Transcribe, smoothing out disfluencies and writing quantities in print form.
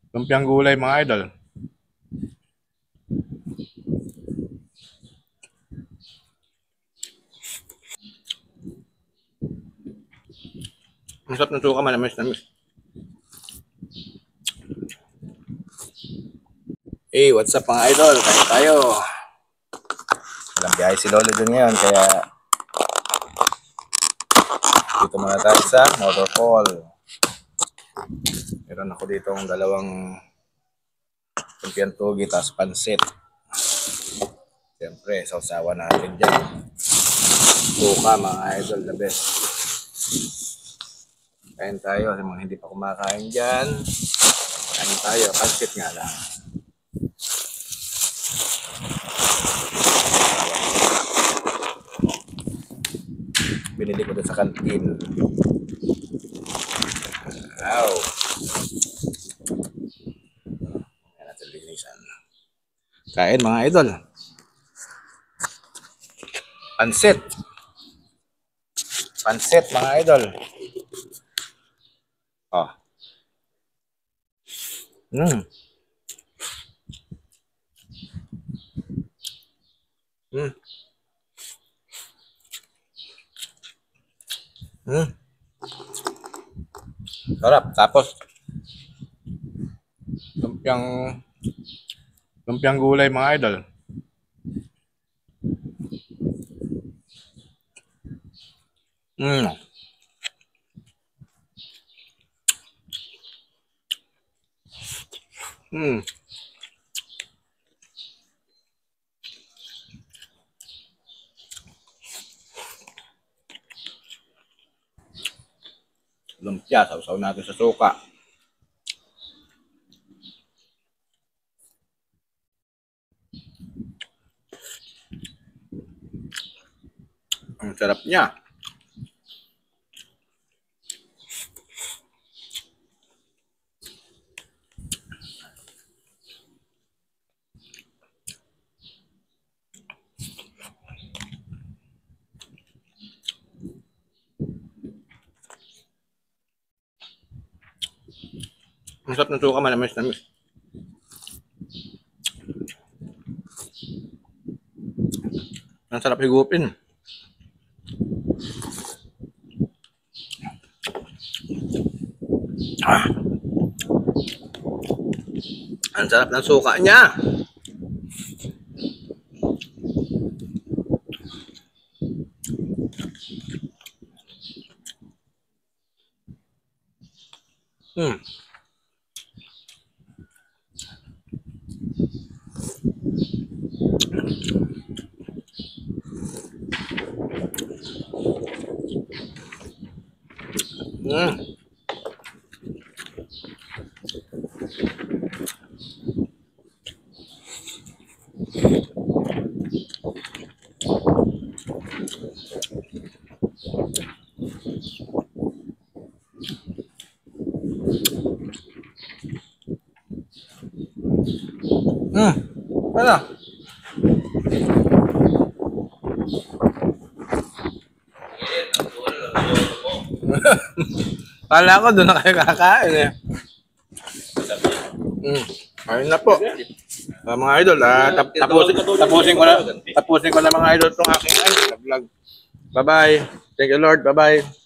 Lumpiang gulay mga idol. Ang sarap ng suka, manamis-namis. Hey, what's up mga idol? Kain tayo. Walang biyahe si Lolo dun ngayon, kaya dito muna tayo sa Motorfall. Meron ako dito ang dalawang lumpiang tugi, tapos pansit. Siyempre, sausawa natin dyan. Suka mga idol, the best. Kain tayo sa mga hindi pa kumakain dyan. Kain tayo, pansit nga lang. Binili ko doon sa kantin. Wow. Ayan natin linisan. Kain mga idol. Pansit. Pansit mga idol. Oh. Mm. Mm. Mm. Sarap. Tapos lumpiang gulay mga idol. Mm. Mm. Lumpia, sausaw natin sa suka. Ang sarap niya. Ang sarap ng suka, manamis-namis. Ang sarap higupin. Ah. Ang sarap ng suka niya. Hmm. Hmm. Hmm. Ano? Kala ko doon na kayo kakain eh. Ayun na po. Mga idol, tapusin ko na mga idol itong aking vlog. Bye-bye. Thank you Lord. Bye-bye.